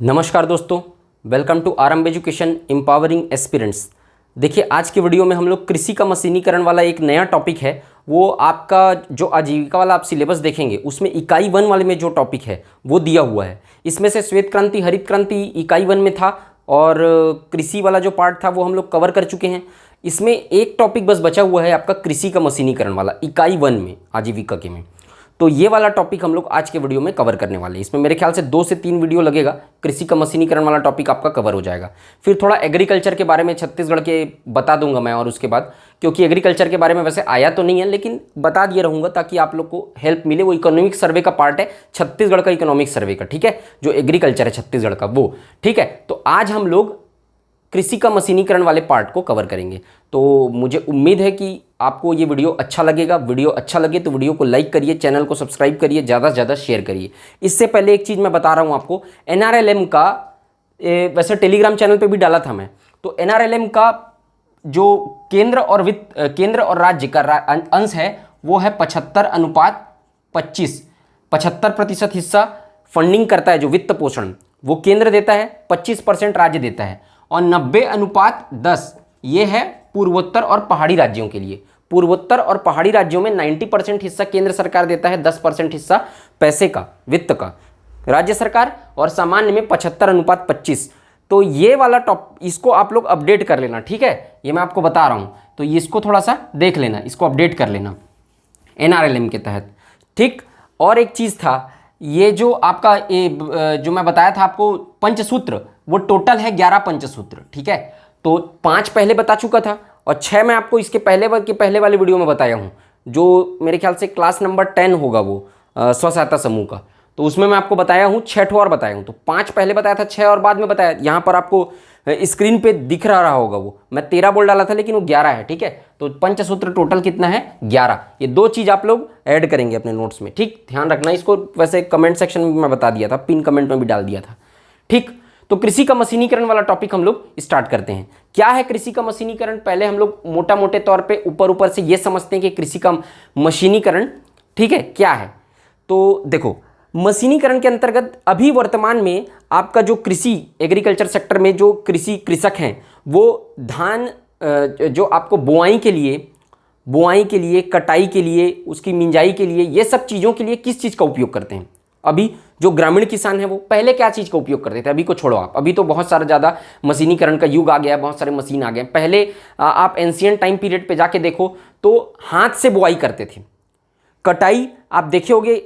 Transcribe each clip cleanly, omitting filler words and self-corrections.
नमस्कार दोस्तों, welcome to आरंभ एजुकेशन एम्पावरिंग एस्पिरेंट्स। देखिए, आज के वीडियो में हम लोग कृषि का मशीनीकरण वाला एक नया टॉपिक है। वो आपका जो आजीविका वाला आप सिलेबस देखेंगे उसमें इकाई 1 वाले में जो टॉपिक है वो दिया हुआ है। इसमें से श्वेत क्रांति, हरित क्रांति इकाई 1 में था और कृषि वाला जो पार्ट था वो हम लोग कवर कर चुके हैं। इसमें एक टॉपिक बस बचा हुआ है आपका कृषि का मशीनीकरण वाला इकाई 1 में, आजीविका के में। तो ये वाला टॉपिक हम लोग आज के वीडियो में कवर करने वाले हैं। इसमें मेरे ख्याल से 2 से 3 वीडियो लगेगा, कृषि का मशीनीकरण वाला टॉपिक आपका कवर हो जाएगा। फिर थोड़ा एग्रीकल्चर के बारे में छत्तीसगढ़ के बता दूंगा मैं, और उसके बाद क्योंकि एग्रीकल्चर के बारे में वैसे आया तो नहीं है लेकिन बता दिए रहूँगा ताकि आप लोग को हेल्प मिले। वो इकोनॉमिक सर्वे का पार्ट है, छत्तीसगढ़ का इकोनॉमिक सर्वे का, ठीक है, जो एग्रीकल्चर है छत्तीसगढ़ का वो, ठीक है। तो आज हम लोग कृषि का मशीनीकरण वाले पार्ट को कवर करेंगे। तो मुझे उम्मीद है कि आपको ये वीडियो अच्छा लगेगा। वीडियो अच्छा लगे तो वीडियो को लाइक करिए, चैनल को सब्सक्राइब करिए, ज़्यादा से ज़्यादा शेयर करिए। इससे पहले एक चीज़ मैं बता रहा हूँ आपको, NRLM का वैसे टेलीग्राम चैनल पे भी डाला था मैं। तो NRLM का जो केंद्र और राज्य का अंश है वो है 75:25। 75% हिस्सा फंडिंग करता है, जो वित्त पोषण वो केंद्र देता है, 25% राज्य देता है, और 90:10 ये है पूर्वोत्तर और पहाड़ी राज्यों के लिए। पूर्वोत्तर और पहाड़ी राज्यों में 90% हिस्सा केंद्र सरकार देता है, 10% हिस्सा पैसे का, वित्त का राज्य सरकार, और सामान्य में 75:25। तो ये वाला इसको आप लोग अपडेट कर लेना, ठीक है। ये मैं आपको बता रहा हूँ, तो ये इसको थोड़ा सा देख लेना, इसको अपडेट कर लेना NRLM के तहत, ठीक। और एक चीज़ था, ये जो आपका जो मैं बताया था आपको पंचसूत्र, वो टोटल है 11 पंचसूत्र, ठीक है। तो 5 पहले बता चुका था और 6 मैं आपको इसके पहले वाले वीडियो में बताया हूँ, जो मेरे ख्याल से क्लास नंबर 10 होगा वो स्व सहायता समूह का। तो उसमें मैं आपको बताया हूँ 6 ठो और बताया हूँ। तो 5 पहले बताया था, 6 और बाद में बताया। यहाँ पर आपको स्क्रीन पे दिख रहा होगा, वो मैं 13 बोल डाला था लेकिन वो 11 है, ठीक है। तो पंचसूत्र टोटल कितना है? 11। ये 2 चीज़ आप लोग ऐड करेंगे अपने नोट्स में, ठीक, ध्यान रखना। इसको वैसे कमेंट सेक्शन में मैं बता दिया था, पिन कमेंट में भी डाल दिया था, ठीक। तो कृषि का मशीनीकरण वाला टॉपिक हम लोग स्टार्ट करते हैं। क्या है कृषि का मशीनीकरण? पहले हम लोग मोटा मोटे तौर पे ऊपर से ये समझते हैं कि कृषि का मशीनीकरण, ठीक है, क्या है। तो देखो, मशीनीकरण के अंतर्गत अभी वर्तमान में आपका जो कृषि एग्रीकल्चर सेक्टर में जो कृषक हैं वो धान जो आपको बुआई के लिए, कटाई के लिए, उसकी मिंजाई के लिए, ये सब चीज़ों के लिए किस चीज़ का उपयोग करते हैं। अभी जो ग्रामीण किसान है वो पहले क्या चीज़ का उपयोग करते थे, अभी को छोड़ो आप, अभी तो बहुत सारा ज़्यादा मशीनीकरण का युग आ गया है, बहुत सारे मशीन आ गए। पहले आप एंशियंट टाइम पीरियड पे जाके देखो तो हाथ से बुआई करते थे। कटाई आप देखे होगे,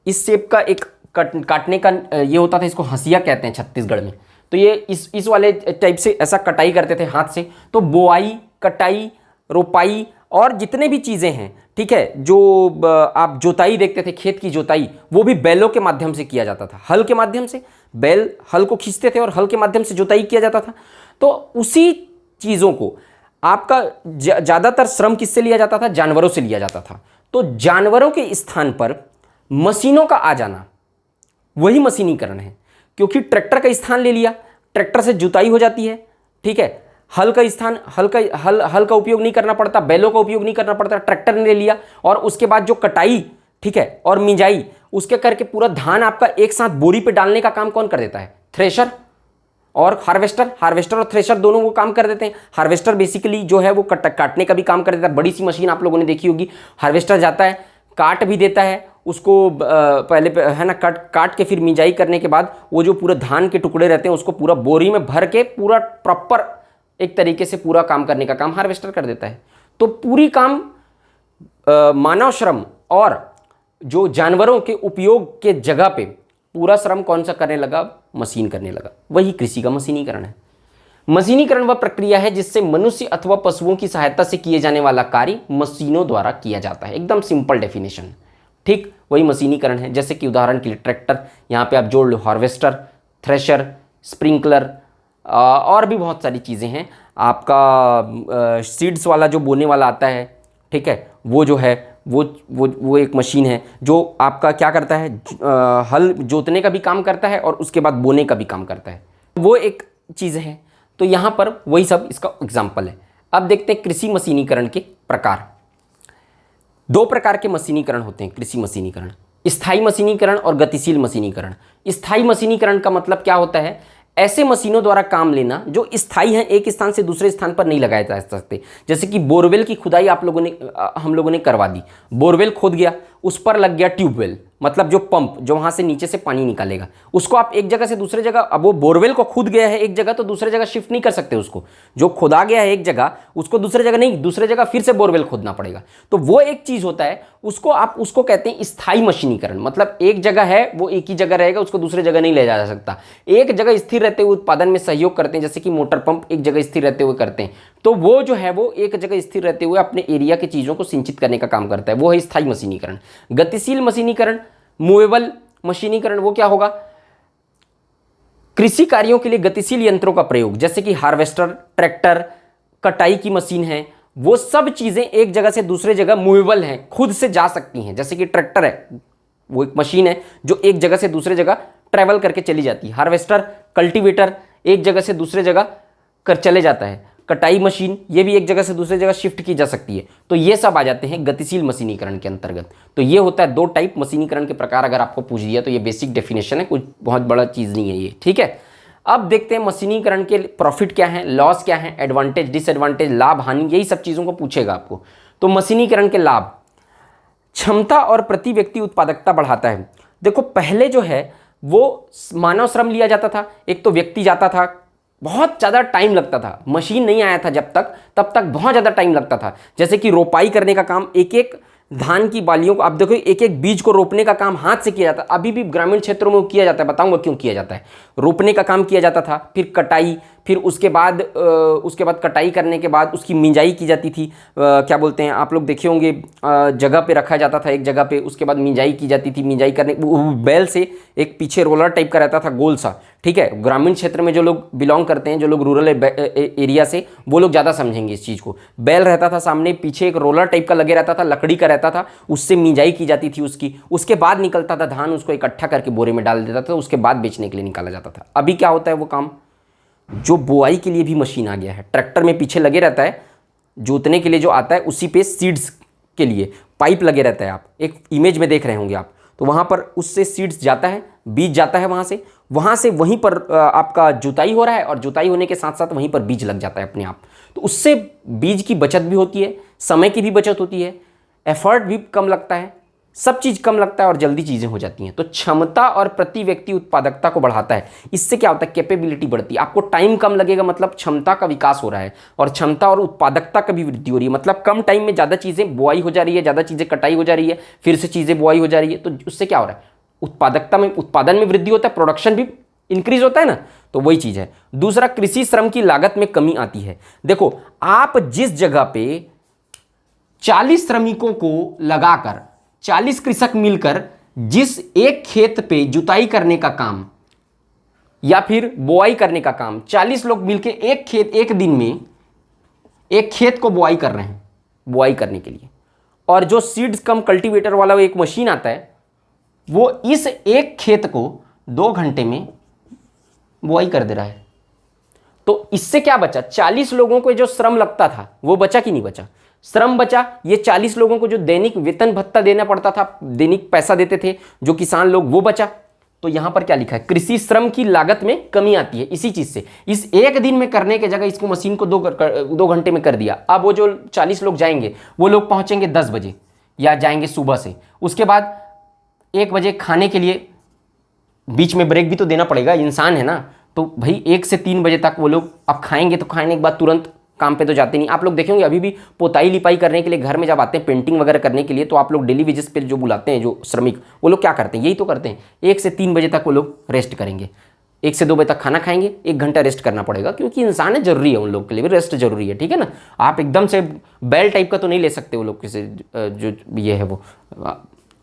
इस शेप का एक काटने का ये होता था, इसको हंसिया कहते हैं छत्तीसगढ़ में। तो ये इस वाले टाइप से ऐसा कटाई करते थे हाथ से। तो बुआई, कटाई, रोपाई और जितने भी चीज़ें हैं, ठीक है, जो आप जोताई देखते थे, खेत की जोताई, वो भी बैलों के माध्यम से किया जाता था, हल के माध्यम से। बैल हल को खींचते थे और हल के माध्यम से जोताई किया जाता था। तो उसी चीज़ों को आपका ज़्यादातर श्रम किससे लिया जाता था? जानवरों से लिया जाता था। तो जानवरों के स्थान पर मशीनों का आ जाना वही मशीनीकरण है, क्योंकि ट्रैक्टर का स्थान ले लिया, ट्रैक्टर से जुताई हो जाती है, ठीक है। हल का स्थान, हल का उपयोग नहीं करना पड़ता, बैलों का उपयोग नहीं करना पड़ता, ट्रैक्टर ने ले लिया। और उसके बाद जो कटाई, ठीक है, और मिंजाई, उसके करके पूरा धान आपका एक साथ बोरी पे डालने का काम कौन कर देता है? थ्रेशर और हार्वेस्टर और थ्रेशर दोनों वो काम कर देते हैं। हार्वेस्टर बेसिकली जो है वो काटने का भी काम कर देता है। बड़ी सी मशीन आप लोगों ने देखी होगी, हार्वेस्टर जाता है, काट भी देता है उसको, पहले है ना, काट के फिर मिंजाई करने के बाद वो जो पूरा धान के टुकड़े रहते हैं उसको पूरा बोरी में भर के पूरा प्रॉपर एक तरीके से पूरा काम करने का काम हार्वेस्टर कर देता है। तो पूरी काम मानव श्रम और जो जानवरों के उपयोग के जगह पे पूरा श्रम कौन सा करने लगा? मशीन करने लगा। वही कृषि का मशीनीकरण है। मशीनीकरण वह प्रक्रिया है जिससे मनुष्य अथवा पशुओं की सहायता से किए जाने वाला कार्य मशीनों द्वारा किया जाता है। एकदम सिंपल डेफिनेशन, ठीक, वही मशीनीकरण है। जैसे कि उदाहरण के लिए ट्रैक्टर, यहाँ पे आप जोड़ लो हार्वेस्टर, थ्रेशर, स्प्रिंकलर, और भी बहुत सारी चीज़ें हैं। आपका सीड्स वाला जो बोने वाला आता है, ठीक है, वो जो है वो एक मशीन है जो आपका क्या करता है, हल जोतने का भी काम करता है और उसके बाद बोने का भी काम करता है, वो एक चीज़ है। तो यहाँ पर वही सब इसका एग्जाम्पल है। अब देखते हैं कृषि मशीनीकरण के प्रकार। 2 प्रकार के मशीनीकरण होते हैं कृषि मशीनीकरण। स्थायी मशीनीकरण और गतिशील मशीनीकरण। स्थायी मशीनीकरण का मतलब क्या होता है? ऐसे मशीनों द्वारा काम लेना जो स्थायी हैं, एक स्थान से दूसरे स्थान पर नहीं लगाए जा सकते। जैसे कि बोरवेल की खुदाई हम लोगों ने करवा दी, बोरवेल खोद गया, उस पर लग गया ट्यूबवेल, मतलब जो पंप जो वहाँ से नीचे से पानी निकालेगा, उसको आप एक जगह से दूसरे जगह, अब वो बोरवेल को खुद गया है एक जगह तो दूसरे जगह शिफ्ट नहीं कर सकते उसको, जो खुदा गया है एक जगह उसको दूसरे जगह नहीं, दूसरे जगह फिर से बोरवेल खोदना पड़ेगा। तो वो एक चीज़ होता है, उसको कहते हैं स्थायी मशीनीकरण। मतलब एक जगह है वो एक ही जगह रहेगा, उसको दूसरे जगह नहीं ले जा सकता। एक जगह स्थिर रहते हुए उत्पादन में सहयोग करते हैं, जैसे कि मोटर पंप एक जगह स्थिर रहते हुए करते हैं, तो वो जो है वो एक जगह स्थिर रहते हुए अपने एरिया की चीज़ों को सिंचित करने का काम करता है, वो है स्थायी मशीनीकरण। गतिशील मशीनीकरण, मूवेबल मशीनीकरण, वो क्या होगा? कृषि कार्यों के लिए गतिशील यंत्रों का प्रयोग, जैसे कि हार्वेस्टर, ट्रैक्टर, कटाई की मशीन है, वो सब चीजें एक जगह से दूसरे जगह मूवेबल हैं, खुद से जा सकती हैं। जैसे कि ट्रैक्टर है, वो एक मशीन है जो एक जगह से दूसरे जगह ट्रैवल करके चली जाती है। हार्वेस्टर, कल्टीवेटर एक जगह से दूसरे जगह कर चले जाता है। कटाई मशीन, ये भी एक जगह से दूसरे जगह शिफ्ट की जा सकती है। तो ये सब आ जाते हैं गतिशील मशीनीकरण के अंतर्गत। तो ये होता है 2 टाइप मशीनीकरण के प्रकार। अगर आपको पूछ दिया तो ये बेसिक डेफिनेशन है, कुछ बहुत बड़ा चीज़ नहीं है ये, ठीक है। अब देखते हैं मशीनीकरण के प्रॉफिट क्या है, लॉस क्या है, एडवांटेज, डिसएडवांटेज, लाभ, हानि, यही सब चीज़ों को पूछेगा आपको। तो मशीनीकरण के लाभ, क्षमता और प्रति व्यक्ति उत्पादकता बढ़ाता है। देखो पहले जो है वो मानव श्रम लिया जाता था, एक तो व्यक्ति जाता था, बहुत ज़्यादा टाइम लगता था, मशीन नहीं आया था तब तक बहुत ज़्यादा टाइम लगता था। जैसे कि रोपाई करने का काम, एक एक धान की बालियों को आप देखो, एक एक बीज को रोपने का काम हाथ से किया जाता है, अभी भी ग्रामीण क्षेत्रों में किया जाता है, बताऊंगा क्यों किया जाता है। रोपने का काम किया जाता था, फिर कटाई, फिर उसके बाद कटाई करने के बाद उसकी मिंजाई की जाती थी, क्या बोलते हैं आप लोग देखे होंगे, जगह पे रखा जाता था एक जगह पे, उसके बाद मिंजाई की जाती थी। मिंजाई करने बैल से एक पीछे रोलर टाइप का रहता था गोल सा, ठीक है। ग्रामीण क्षेत्र में जो लोग बिलोंग करते हैं, जो लोग रूरल एरिया से, वो लोग ज़्यादा समझेंगे इस चीज़ को। बैल रहता था सामने, पीछे एक रोलर टाइप का लगे रहता था, लकड़ी का रहता था, उससे मिंजाई की जाती थी उसकी। उसके बाद निकलता था धान, उसको इकट्ठा करके बोरे में डाल देता था, उसके बाद बेचने के लिए निकाला जाता था। अभी क्या होता है वो काम, जो बुआई के लिए भी मशीन आ गया है, ट्रैक्टर में पीछे लगे रहता है, जोतने के लिए जो आता है उसी पे सीड्स के लिए पाइप लगे रहता है, आप एक इमेज में देख रहे होंगे आप, तो वहाँ पर उससे सीड्स जाता है, बीज जाता है वहाँ से वहीं पर आपका जुताई हो रहा है, और जुताई होने के साथ साथ वहीं पर बीज लग जाता है अपने आप। तो उससे बीज की बचत भी होती है, समय की भी बचत होती है, एफर्ट भी कम लगता है, सब चीज़ कम लगता है और जल्दी चीज़ें हो जाती हैं। तो क्षमता और प्रति व्यक्ति उत्पादकता को बढ़ाता है। इससे क्या होता है, कैपेबिलिटी बढ़ती है, आपको टाइम कम लगेगा, मतलब क्षमता का विकास हो रहा है, और क्षमता और उत्पादकता का भी वृद्धि हो रही है, मतलब कम टाइम में ज़्यादा चीज़ें बुआई हो जा रही है, ज़्यादा चीज़ें कटाई हो जा रही है, फिर से चीज़ें बुआई हो जा रही है। तो उससे क्या हो रहा है, उत्पादन में वृद्धि होता है, प्रोडक्शन भी इंक्रीज होता है ना, तो वही चीज़ है। दूसरा, कृषि श्रम की लागत में कमी आती है। देखो आप जिस जगह पे 40 श्रमिकों को लगाकर, 40 कृषक मिलकर जिस एक खेत पे जुताई करने का काम या फिर बुआई करने का काम, 40 लोग मिलकर एक दिन में एक खेत को बुआई कर रहे हैं, बुआई करने के लिए, और जो सीड्स कम कल्टीवेटर वाला एक मशीन आता है, वो इस एक खेत को 2 घंटे में बुआई कर दे रहा है। तो इससे क्या बचा, 40 लोगों को जो श्रम लगता था वो बचा कि नहीं बचा, श्रम बचा। ये 40 लोगों को जो दैनिक वेतन भत्ता देना पड़ता था, दैनिक पैसा देते थे जो किसान लोग, वो बचा। तो यहां पर क्या लिखा है, कृषि श्रम की लागत में कमी आती है इसी चीज से। इस एक दिन में करने के जगह इसको मशीन को 2 घंटे में कर दिया। अब वो जो 40 लोग जाएंगे, वो लोग पहुंचेंगे 10 बजे या जाएंगे सुबह से, उसके बाद 1 बजे खाने के लिए, बीच में ब्रेक भी तो देना पड़ेगा, इंसान है ना, तो भाई 1 से 3 बजे तक वो लोग अब खाएंगे, तो खाने के बाद तुरंत काम पे तो जाते नहीं। आप लोग देखेंगे अभी भी पोताई लिपाई करने के लिए घर में जब आते हैं, पेंटिंग वगैरह करने के लिए, तो आप लोग डेली वेजेस पे जो बुलाते हैं जो श्रमिक, वो लोग क्या करते हैं, यही तो करते हैं। 1 से 3 बजे तक वो लोग रेस्ट करेंगे, 1 से 2 बजे तक खाना खाएंगे, 1 घंटा रेस्ट करना पड़ेगा, क्योंकि इंसान है, जरूरी है, उन लोग के लिए भी रेस्ट जरूरी है, ठीक है ना। आप एकदम से बैल टाइप का तो नहीं ले सकते वो लोग किसी, जो ये है वो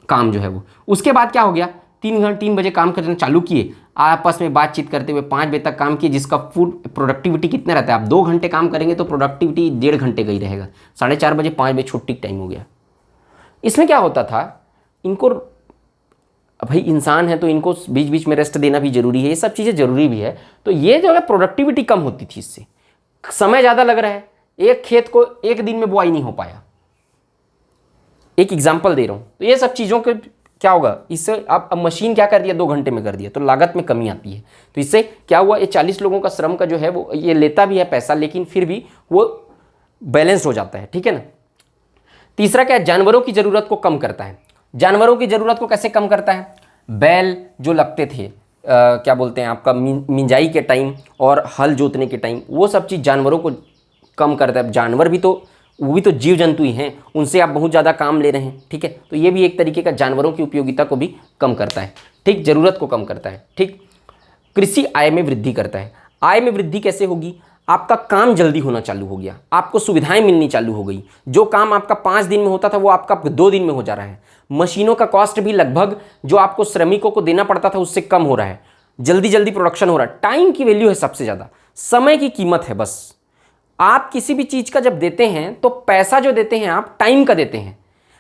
काम जो है वो। उसके बाद क्या हो गया, 3 बजे काम करना चालू किए, आपस में बातचीत करते हुए 5 बजे तक काम किए, जिसका फुल प्रोडक्टिविटी कितना रहता है, आप 2 घंटे काम करेंगे तो प्रोडक्टिविटी 1.5 घंटे का ही रहेगा। 4:30 बजे 5 बजे छुट्टी टाइम हो गया। इसमें क्या होता था, इनको भाई इंसान है तो इनको बीच बीच में रेस्ट देना भी जरूरी है, ये सब चीज़ें जरूरी भी है। तो ये जो है प्रोडक्टिविटी कम होती थी, इससे समय ज़्यादा लग रहा है, एक खेत को 1 दिन में बुआई नहीं हो पाया। एक एग्जाम्पल दे रहा हूँ। तो ये सब चीज़ों के क्या होगा इससे, अब मशीन क्या कर दिया, 2 घंटे में कर दिया, तो लागत में कमी आती है। तो इससे क्या हुआ, ये 40 लोगों का श्रम का जो है वो ये लेता भी है पैसा, लेकिन फिर भी वो बैलेंस हो जाता है, ठीक है ना। तीसरा क्या है, जानवरों की जरूरत को कम करता है। जानवरों की जरूरत को कैसे कम करता है, बैल जो लगते थे क्या बोलते हैं आपका मिंजाई के टाइम और हल जोतने के टाइम, वो सब चीज़ जानवरों को कम करता है। जानवर भी तो, वो भी तो जीव जंतु ही हैं, उनसे आप बहुत ज़्यादा काम ले रहे हैं, ठीक है। तो ये भी एक तरीके का जानवरों की उपयोगिता को भी कम करता है, ठीक, ज़रूरत को कम करता है, ठीक। कृषि आय में वृद्धि करता है। आय में वृद्धि कैसे होगी, आपका काम जल्दी होना चालू हो गया, आपको सुविधाएं मिलनी चालू हो गई। जो काम आपका 5 दिन में होता था वो आपका 2 दिन में हो जा रहा है। मशीनों का कॉस्ट भी लगभग जो आपको श्रमिकों को देना पड़ता था उससे कम हो रहा है। जल्दी जल्दी प्रोडक्शन हो रहा है। टाइम की वैल्यू है सबसे ज़्यादा, समय की कीमत है बस। आप किसी भी चीज़ का जब देते हैं तो पैसा जो देते हैं आप टाइम का देते हैं।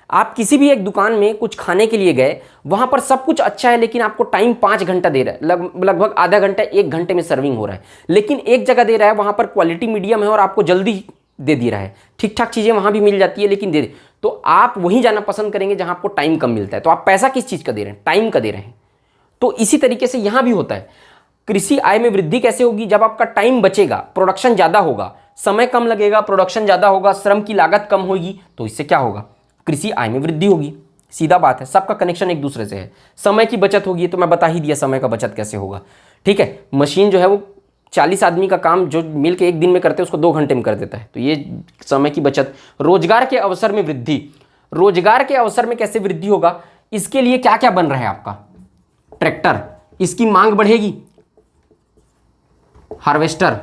आप किसी भी एक दुकान में कुछ खाने के लिए गए, वहाँ पर सब कुछ अच्छा है लेकिन आपको टाइम 5 घंटा दे रहा है, लगभग आधा घंटा 1 घंटे में सर्विंग हो रहा है। लेकिन एक जगह दे रहा है, वहाँ पर क्वालिटी मीडियम है और आपको जल्दी दे रहा है, ठीक ठाक चीज़ें वहाँ भी मिल जाती है लेकिन दे, तो आप वहीं जाना पसंद करेंगे जहाँ आपको टाइम कम मिलता है। तो आप पैसा किस चीज़ का दे रहे हैं, टाइम का दे रहे हैं। तो इसी तरीके से यहाँ भी होता है। कृषि आय में वृद्धि कैसे होगी, जब आपका टाइम बचेगा, प्रोडक्शन ज़्यादा होगा, समय कम लगेगा, प्रोडक्शन ज़्यादा होगा, श्रम की लागत कम होगी, तो इससे क्या होगा, कृषि आय में वृद्धि होगी। सीधा बात है, सबका कनेक्शन एक दूसरे से है। समय की बचत होगी, तो मैं बता ही दिया समय का बचत कैसे होगा, ठीक है। मशीन जो है वो 40 आदमी का काम जो मिल के 1 दिन में करते हैं उसको 2 घंटे में कर देता है, तो ये समय की बचत। रोजगार के अवसर में वृद्धि, रोजगार के अवसर में कैसे वृद्धि होगा, इसके लिए क्या क्या बन रहा है आपका, ट्रैक्टर, इसकी मांग बढ़ेगी, हार्वेस्टर,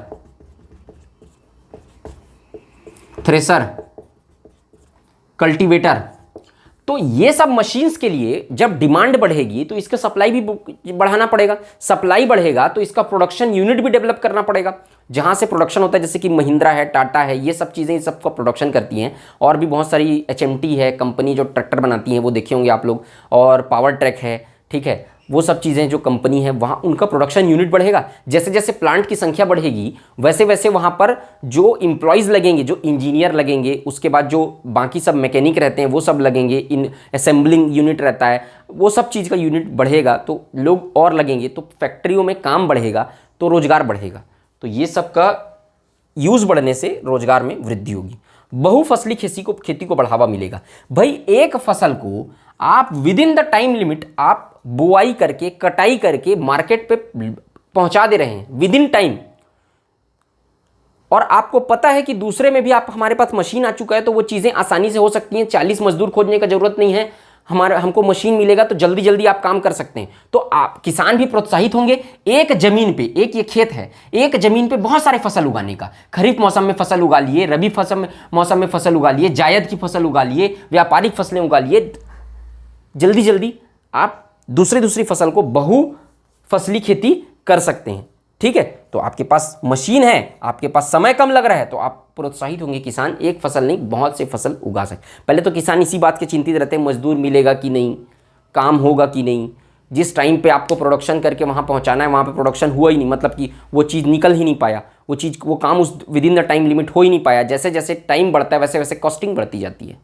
थ्रेसर, कल्टीवेटर, तो ये सब मशीन्स के लिए जब डिमांड बढ़ेगी तो इसका सप्लाई भी बढ़ाना पड़ेगा। सप्लाई बढ़ेगा तो इसका प्रोडक्शन यूनिट भी डेवलप करना पड़ेगा। जहाँ से प्रोडक्शन होता है, जैसे कि महिंद्रा है, टाटा है, ये सब चीज़ें, इस सबको प्रोडक्शन करती हैं। और भी बहुत सारी HMT है कंपनी जो ट्रैक्टर बनाती हैं, वो देखे होंगे आप लोग, और पावर ट्रैक है, ठीक है। वो सब चीज़ें जो कंपनी है वहाँ उनका प्रोडक्शन यूनिट बढ़ेगा। जैसे जैसे प्लांट की संख्या बढ़ेगी वैसे वैसे वहाँ पर जो इम्प्लॉयज़ लगेंगे, जो इंजीनियर लगेंगे, उसके बाद जो बाकी सब मैकेनिक रहते हैं वो सब लगेंगे, इन असेंबलिंग यूनिट रहता है, वो सब चीज़ का यूनिट बढ़ेगा तो लोग और लगेंगे, तो फैक्ट्रियों में काम बढ़ेगा तो रोज़गार बढ़ेगा। तो ये सब का यूज़ बढ़ने से रोज़गार में वृद्धि होगी। बहुफसली खेती को बढ़ावा मिलेगा। भाई एक फसल को आप with in the time limit आप बुआई करके, कटाई करके मार्केट पे पहुंचा दे रहे हैं विद इन टाइम, और आपको पता है कि दूसरे में भी आप, हमारे पास मशीन आ चुका है तो वो चीज़ें आसानी से हो सकती हैं। 40 मजदूर खोजने का जरूरत नहीं है, हमको मशीन मिलेगा तो जल्दी जल्दी आप काम कर सकते हैं। तो आप किसान भी प्रोत्साहित होंगे। एक जमीन पे, एक ये खेत है, एक जमीन पे बहुत सारे फसल उगाने का, खरीफ मौसम में फसल उगा लिए, रबी मौसम में फसल उगा लिए, जायद की फसल उगा लिए, व्यापारिक फसलें उगा लिए, जल्दी जल्दी आप दूसरी फसल को बहुफसली खेती कर सकते हैं, ठीक है। तो आपके पास मशीन है, आपके पास समय कम लग रहा है, तो आप प्रोत्साहित होंगे, किसान एक फसल नहीं बहुत से फसल उगा सके। पहले तो किसान इसी बात के चिंतित रहते हैं, मजदूर मिलेगा कि नहीं, काम होगा कि नहीं। जिस टाइम पे आपको प्रोडक्शन करके वहाँ पहुँचाना है वहाँ पे प्रोडक्शन हुआ ही नहीं, मतलब कि वो चीज़ निकल ही नहीं पाया, वो काम उस with in the time limit हो ही नहीं पाया। जैसे जैसे टाइम बढ़ता है वैसे वैसे कॉस्टिंग बढ़ती जाती है।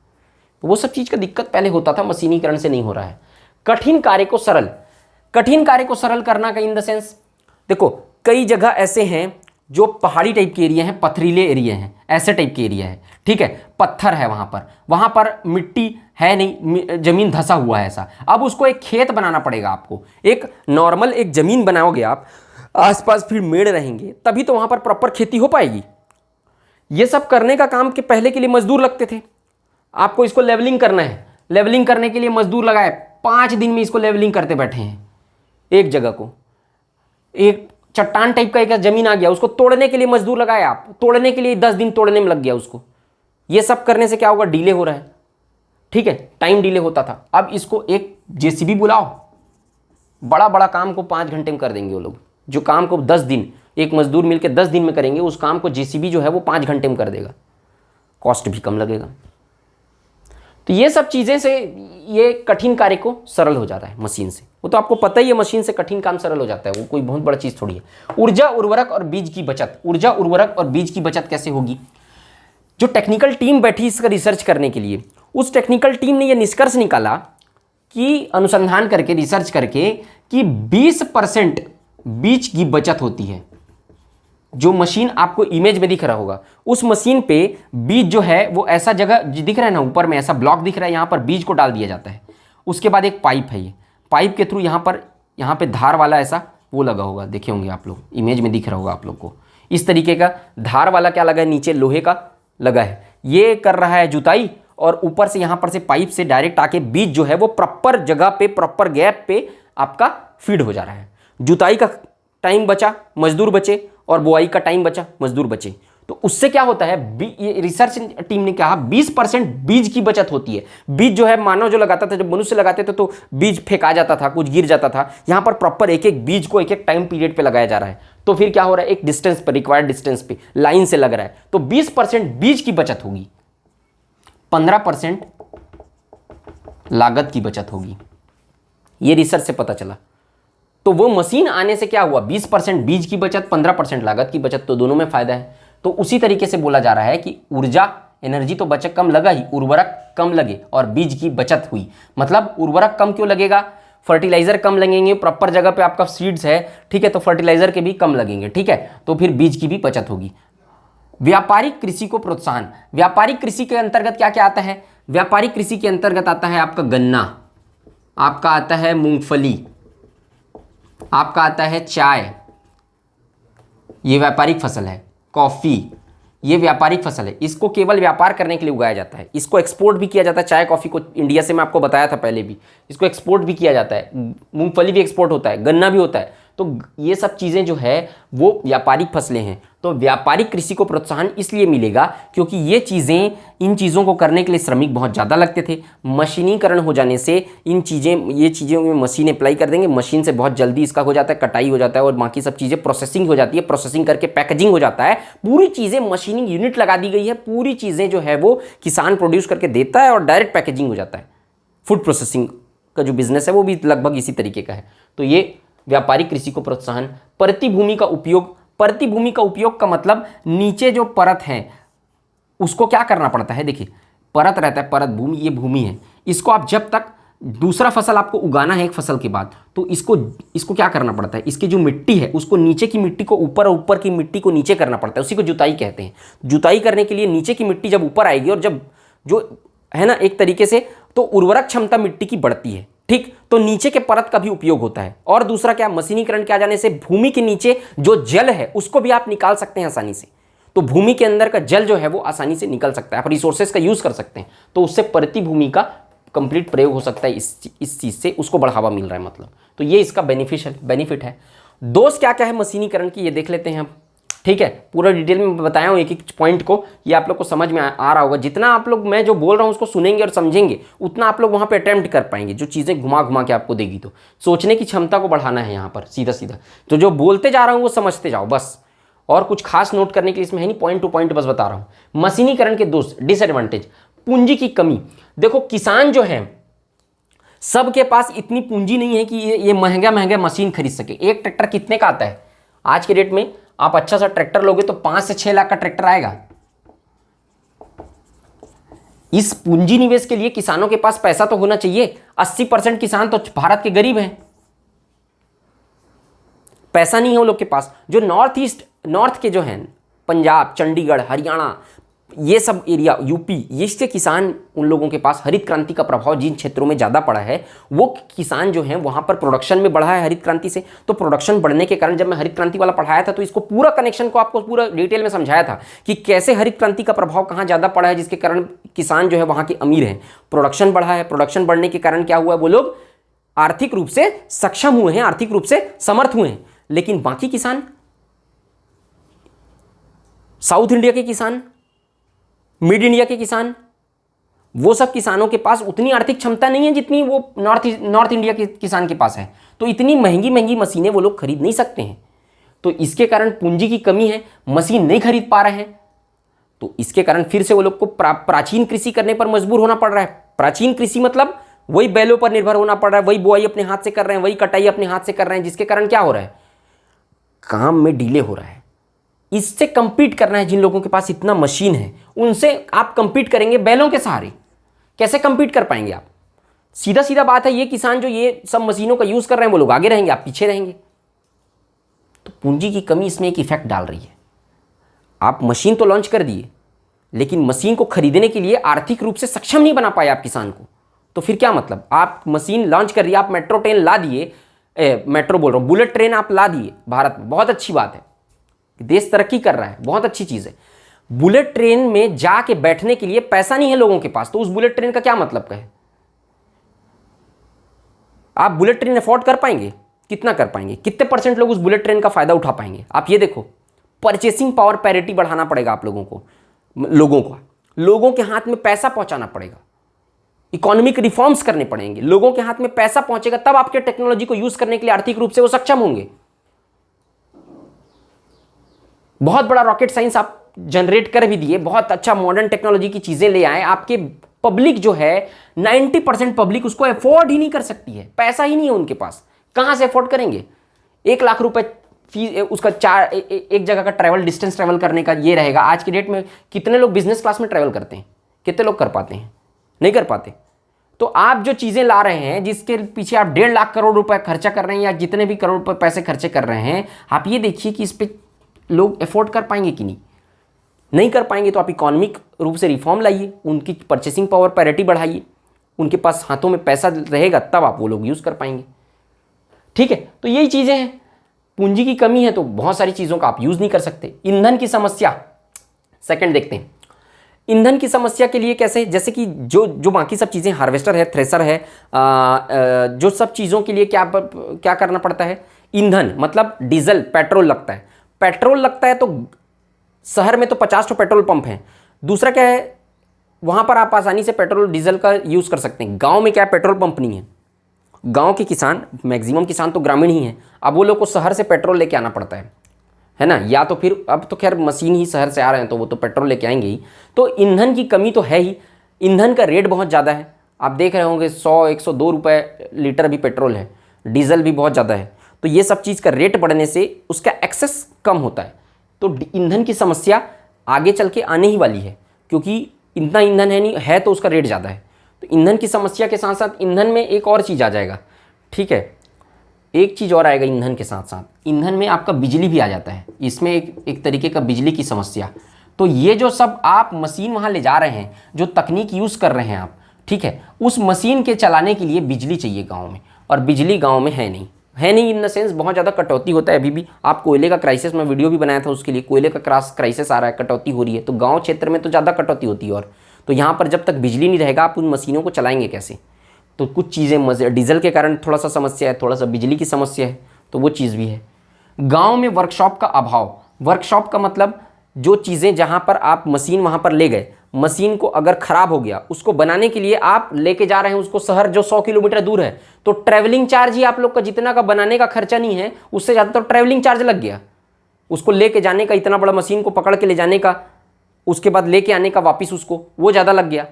तो वो सब चीज़ का दिक्कत पहले होता था, मशीनीकरण से नहीं हो रहा है। कठिन कार्य को सरल, कठिन कार्य को सरल करना का इन द सेंस, देखो कई जगह ऐसे हैं जो पहाड़ी टाइप के एरिया हैं, पथरीले एरिया हैं, ऐसे टाइप के एरिया है, ठीक है, पत्थर है वहाँ पर मिट्टी है नहीं, ज़मीन धंसा हुआ है ऐसा। अब उसको एक खेत बनाना पड़ेगा आपको, एक नॉर्मल एक ज़मीन बनाओगे आप, आसपास फिर मेड़ रहेंगे, तभी तो वहाँ पर प्रॉपर खेती हो पाएगी। ये सब करने का काम के पहले के लिए मजदूर लगते थे। आपको इसको लेवलिंग करना है, लेवलिंग करने के लिए मजदूर लगाए, 5 दिन में इसको लेवलिंग करते बैठे हैं। एक जगह को, एक चट्टान टाइप का एक जमीन आ गया, उसको तोड़ने के लिए मजदूर लगाए आप, तोड़ने के लिए 10 दिन तोड़ने में लग गया उसको। ये सब करने से क्या होगा, डिले हो रहा है, ठीक है, टाइम डिले होता था। अब इसको एक JCB बुलाओ, बड़ा बड़ा काम को 5 घंटे में कर देंगे वो लोग। जो काम को 10 दिन एक मजदूर मिलकर 10 दिन में करेंगे, उस काम को JCB जो है वो 5 घंटे में कर देगा, कॉस्ट भी कम लगेगा। तो ये सब चीज़ें से ये कठिन कार्य को सरल हो जाता है मशीन से। वो तो आपको पता ही है, मशीन से कठिन काम सरल हो जाता है, वो कोई बहुत बड़ा चीज़ थोड़ी है। ऊर्जा, उर्वरक और बीज की बचत। ऊर्जा, उर्वरक और बीज की बचत कैसे होगी? जो टेक्निकल टीम बैठी इसका रिसर्च करने के लिए, उस टेक्निकल टीम ने ये निष्कर्ष निकाला कि अनुसंधान करके, रिसर्च करके कि 20% बीज की बचत होती है। जो मशीन आपको इमेज में दिख रहा होगा, उस मशीन पे बीज जो है वो ऐसा जगह दिख रहा है ना, ऊपर में ऐसा ब्लॉक दिख रहा है, यहाँ पर बीज को डाल दिया जाता है। उसके बाद एक पाइप है, ये पाइप के थ्रू यहाँ पे धार वाला ऐसा वो लगा होगा, देखे होंगे आप लोग, इमेज में दिख रहा होगा आप लोग को। इस तरीके का धार वाला क्या लगा है, नीचे लोहे का लगा है, ये कर रहा है जुताई, और ऊपर से यहाँ पर से पाइप से डायरेक्ट आके बीज जो है वो प्रॉपर जगह पे, प्रॉपर गैप पे आपका फीड हो जा रहा है। जुताई का टाइम बचा, मजदूर बचे, और बुआई का टाइम बचा, मजदूर बचे। तो उससे क्या होता है, ये रिसर्च टीम ने कहा 20% बीज की बचत होती है। बीज जो है मानव जो लगाता था, जब मनुष्य लगाते थे तो बीज फेंका जाता था, कुछ गिर जाता था। यहाँ पर प्रॉपर एक एक बीज को एक एक टाइम पीरियड पे लगाया जा रहा है। तो फिर क्या हो रहा है, एक डिस्टेंस पर, रिक्वायर्ड डिस्टेंस पे लाइन से लग रहा है, तो 20% बीज की बचत होगी, 15% लागत की बचत होगी। ये रिसर्च से पता चला। तो वो मशीन आने से क्या हुआ, 20% बीज की बचत, 15% लागत की बचत, तो दोनों में फायदा है। तो उसी तरीके से बोला जा रहा है कि ऊर्जा, एनर्जी तो बचत कम लगा ही, उर्वरक कम लगे और बीज की बचत हुई। मतलब उर्वरक कम क्यों लगेगा, फर्टिलाइजर कम लगेंगे, प्रॉपर जगह पे आपका सीड्स है, ठीक है, तो फर्टिलाइजर के भी कम लगेंगे, ठीक है, तो फिर बीज की भी बचत होगी। व्यापारिक कृषि को प्रोत्साहन, व्यापारिक कृषि के अंतर्गत क्या क्या आता है, व्यापारिक कृषि के अंतर्गत आता है आपका गन्ना, आपका आता है मूंगफली, आपका आता है चाय, ये व्यापारिक फसल है। कॉफ़ी, ये व्यापारिक फसल है, इसको केवल व्यापार करने के लिए उगाया जाता है। इसको एक्सपोर्ट भी किया जाता है, चाय कॉफ़ी को इंडिया से, मैं आपको बताया था पहले भी, इसको एक्सपोर्ट भी किया जाता है। मूंगफली भी एक्सपोर्ट होता है, गन्ना भी होता है। तो ये सब चीज़ें जो है वो व्यापारिक फसलें हैं। तो व्यापारिक कृषि को प्रोत्साहन इसलिए मिलेगा क्योंकि ये चीज़ें, इन चीज़ों को करने के लिए श्रमिक बहुत ज़्यादा लगते थे। मशीनीकरण हो जाने से ये चीज़ें में मशीन अप्लाई कर देंगे, मशीन से बहुत जल्दी इसका हो जाता है, कटाई हो जाता है, और बाकी सब चीज़ें प्रोसेसिंग हो जाती है, प्रोसेसिंग करके पैकेजिंग हो जाता है। पूरी चीज़ें मशीनिंग यूनिट लगा दी गई है, पूरी चीज़ें जो है वो किसान प्रोड्यूस करके देता है और डायरेक्ट पैकेजिंग हो जाता है। फूड प्रोसेसिंग का जो बिजनेस है वो भी लगभग इसी तरीके का है। तो ये व्यापारिक कृषि को प्रोत्साहन। प्रतिभूमि का उपयोग, प्रतिभूमि का उपयोग का मतलब नीचे जो परत है उसको क्या करना पड़ता है, देखिए परत रहता है, परत भूमि, ये भूमि है, इसको आप जब तक दूसरा फसल आपको उगाना है एक फसल के बाद, तो इसको क्या करना पड़ता है, इसकी जो मिट्टी है उसको नीचे की मिट्टी को ऊपर और ऊपर की मिट्टी को नीचे करना पड़ता है, उसी को जुताई कहते हैं। जुताई करने के लिए नीचे की मिट्टी जब ऊपर आएगी और जब जो है ना एक तरीके से, तो उर्वरक क्षमता मिट्टी की बढ़ती है, ठीक, तो नीचे के परत का भी उपयोग होता है। और दूसरा क्या, मशीनीकरण के आ जाने से भूमि के नीचे जो जल है उसको भी आप निकाल सकते हैं आसानी से। तो भूमि के अंदर का जल जो है वो आसानी से निकल सकता है, आप रिसोर्सेज का यूज कर सकते हैं, तो उससे प्रतिभूमि का कंप्लीट प्रयोग हो सकता है। इस चीज से उसको बढ़ावा मिल रहा है, मतलब तो ये इसका बेनिफिट है। दोष क्या क्या है मशीनीकरण की, ये देख लेते हैं हम, ठीक है। पूरा डिटेल में बताया हूँ एक एक पॉइंट को, ये आप लोग को समझ में आ रहा होगा। जितना आप लोग मैं जो बोल रहा हूँ उसको सुनेंगे और समझेंगे, उतना आप लोग वहाँ पे अटेम्प्ट कर पाएंगे। जो चीज़ें घुमा घुमा के आपको देगी, तो सोचने की क्षमता को बढ़ाना है यहाँ पर सीधा सीधा। तो जो बोलते जा रहा हूँ वो समझते जाओ बस, और कुछ खास नोट करने के लिए इसमें है नहीं, पॉइंट टू पॉइंट बस बता रहा हूँ। मशीनीकरण के दोष, डिसएडवांटेज, पूंजी की कमी। देखो किसान जो है सबके पास इतनी पूंजी नहीं है कि ये महंगा मशीन खरीद सके। एक ट्रैक्टर कितने का आता है आज के डेट में, आप अच्छा सा ट्रैक्टर लोगे तो 5 से 6 लाख का ट्रैक्टर आएगा। इस पूंजी निवेश के लिए किसानों के पास पैसा तो होना चाहिए। 80% किसान तो भारत के गरीब हैं, पैसा नहीं है उन लोग के पास। जो नॉर्थ के जो हैं, पंजाब, चंडीगढ़, हरियाणा, ये सब एरिया, यूपी, इसके किसान, उन लोगों के पास हरित क्रांति का प्रभाव जिन क्षेत्रों में ज़्यादा पड़ा है, वो किसान जो हैं वहाँ पर प्रोडक्शन में बढ़ा है हरित क्रांति से। तो प्रोडक्शन बढ़ने के कारण, जब मैं हरित क्रांति वाला पढ़ाया था तो इसको पूरा कनेक्शन को आपको पूरा डिटेल में समझाया था कि कैसे हरित क्रांति का प्रभाव कहाँ ज़्यादा पड़ा है, जिसके कारण किसान जो है वहाँ के अमीर हैं, प्रोडक्शन बढ़ा है। प्रोडक्शन बढ़ने के कारण क्या हुआ, वो लोग आर्थिक रूप से सक्षम हुए हैं, आर्थिक रूप से समर्थ हुए हैं। लेकिन बाकी किसान, साउथ इंडिया के किसान, मिड इंडिया के किसान, वो सब किसानों के पास उतनी आर्थिक क्षमता नहीं है जितनी वो नॉर्थ इंडिया के किसान के पास है। तो इतनी महंगी मशीनें वो लोग खरीद नहीं सकते हैं। तो इसके कारण पूंजी की कमी है, मशीन नहीं खरीद पा रहे हैं। तो इसके कारण फिर से वो लोग को प्राचीन कृषि करने पर मजबूर होना पड़ रहा है। प्राचीन कृषि मतलब वही बैलों पर निर्भर होना पड़ रहा है, वही बुआई अपने हाथ से कर रहे हैं, वही कटाई अपने हाथ से कर रहे हैं, जिसके कारण क्या हो रहा है, काम में डिले हो रहा है। इससे कंपीट करना है, जिन लोगों के पास इतना मशीन है उनसे आप कंपीट करेंगे बैलों के सहारे। कैसे कंपीट कर पाएंगे आप, सीधा सीधा बात है, ये किसान जो ये सब मशीनों का यूज़ कर रहे हैं वो लोग आगे रहेंगे, आप पीछे रहेंगे। तो पूंजी की कमी इसमें एक इफेक्ट डाल रही है। आप मशीन तो लॉन्च कर दिए, लेकिन मशीन को खरीदने के लिए आर्थिक रूप से सक्षम नहीं बना पाए आप किसान को। तो फिर क्या मतलब, आप मशीन लॉन्च कर दिए, आप मेट्रो ट्रेन ला दिए, मेट्रो बोल रहा हूँ, बुलेट ट्रेन आप ला दिए भारत में, बहुत अच्छी बात है, देश तरक्की कर रहा है, बहुत अच्छी चीज़ है। बुलेट ट्रेन में जाके बैठने के लिए पैसा नहीं है लोगों के पास, तो उस बुलेट ट्रेन का क्या मतलब है? आप बुलेट ट्रेन अफोर्ड कर पाएंगे? कितना कर पाएंगे? कितने % लोग उस बुलेट ट्रेन का फायदा उठा पाएंगे? आप ये देखो, परचेसिंग पावर पैरिटी बढ़ाना पड़ेगा आप लोगों को, लोगों के हाथ में पैसा पहुंचाना पड़ेगा, इकोनॉमिक रिफॉर्म्स करने पड़ेंगे, लोगों के हाथ में पैसा पहुंचेगा तब आपके टेक्नोलॉजी को यूज करने के लिए आर्थिक रूप से वो सक्षम होंगे। बहुत बड़ा रॉकेट साइंस आप जनरेट कर भी दिए, बहुत अच्छा मॉडर्न टेक्नोलॉजी की चीजें ले आए, आपके पब्लिक जो है 90% पब्लिक उसको अफोर्ड ही नहीं कर सकती है, पैसा ही नहीं है उनके पास, कहां से अफोर्ड करेंगे? 1 लाख रुपए फीस, उसका एक जगह का ट्रैवल डिस्टेंस ट्रैवल करने का ये रहेगा। आज की डेट में कितने लोग बिजनेस क्लास में ट्रैवल करते हैं? कितने लोग कर पाते हैं? नहीं कर पाते। तो आप जो चीजें ला रहे हैं, जिसके पीछे आप 1.5 लाख करोड़ रुपए खर्चा कर रहे हैं, या जितने भी करोड़ रुपए पैसे खर्चे कर रहे हैं, आप ये देखिए कि इस पे लोग अफोर्ड कर पाएंगे कि नहीं कर पाएंगे। तो आप इकोनॉमिक रूप से रिफॉर्म लाइए, उनकी परचेसिंग पावर पैरिटी बढ़ाइए, उनके पास हाथों में पैसा रहेगा तब आप वो लोग यूज कर पाएंगे। ठीक है, तो यही चीजें हैं। पूंजी की कमी है तो बहुत सारी चीजों का आप यूज नहीं कर सकते। ईंधन की समस्या, सेकंड देखते हैं। ईंधन की समस्या के लिए कैसे, जैसे कि जो बाकी सब चीज़ें, हार्वेस्टर है, थ्रेसर है, जो सब चीज़ों के लिए क्या करना पड़ता है? ईंधन मतलब डीजल, पेट्रोल लगता है। पेट्रोल लगता है तो शहर में तो 50 तो पेट्रोल पंप हैं। दूसरा क्या है, वहाँ पर आप आसानी से पेट्रोल डीजल का यूज़ कर सकते हैं। गाँव में क्या पेट्रोल पंप नहीं है, गाँव के किसान, मैक्सिमम किसान तो ग्रामीण ही हैं, अब वो लोग को शहर से पेट्रोल लेके आना पड़ता है ना, या तो फिर अब तो खैर मशीन ही शहर से आ रहे हैं तो वो तो पेट्रोल लेके आएंगे ही। तो ईंधन की कमी तो है ही, ईंधन का रेट बहुत ज़्यादा है, आप देख रहे होंगे 100-102 रुपये लीटर भी पेट्रोल है, डीजल भी बहुत ज़्यादा है। तो ये सब चीज़ का रेट बढ़ने से उसका एक्सेस कम होता है, तो ईंधन की समस्या आगे चल के आने ही वाली है, क्योंकि इतना ईंधन है नहीं है तो उसका रेट ज़्यादा है। तो ईंधन की समस्या के साथ साथ ईंधन में एक और चीज़ आ जाएगा, ठीक है, एक चीज़ और आएगा ईंधन के साथ साथ, ईंधन में आपका बिजली भी आ जाता है, इसमें एक तरीके का बिजली की समस्या। तो ये जो सब आप मशीन वहाँ ले जा रहे हैं, जो तकनीक यूज़ कर रहे हैं आप, ठीक है, उस मशीन के चलाने के लिए बिजली चाहिए गाँव में, और बिजली गाँव में है नहीं इन द सेंस बहुत ज़्यादा कटौती होता है अभी भी। आप कोयले का क्राइसिस, मैं वीडियो भी बनाया था उसके लिए, कोयले का क्राइसिस आ रहा है, कटौती हो रही है, तो गाँव क्षेत्र में तो ज़्यादा कटौती होती है। और तो यहाँ पर जब तक बिजली नहीं रहेगा आप उन मशीनों को चलाएंगे कैसे? तो कुछ चीज़ें डीजल के कारण थोड़ा सा समस्या है, थोड़ा सा बिजली की समस्या है, तो वो चीज़ भी है। गांव में वर्कशॉप का अभाव, वर्कशॉप का मतलब जो चीज़ें जहां पर आप मशीन वहां पर ले गए, मशीन को अगर ख़राब हो गया, उसको बनाने के लिए आप लेके जा रहे हैं उसको शहर जो 100 किलोमीटर दूर है, तो ट्रैवलिंग चार्ज ही आप लोग का जितना का बनाने का खर्चा नहीं है, उससे ज़्यादा तो ट्रैवलिंग चार्ज लग गया। उसको लेके जाने का, इतना बड़ा मशीन को पकड़ के ले जाने का, उसके बाद लेके आने का वापस उसको, वो ज़्यादा लग गया।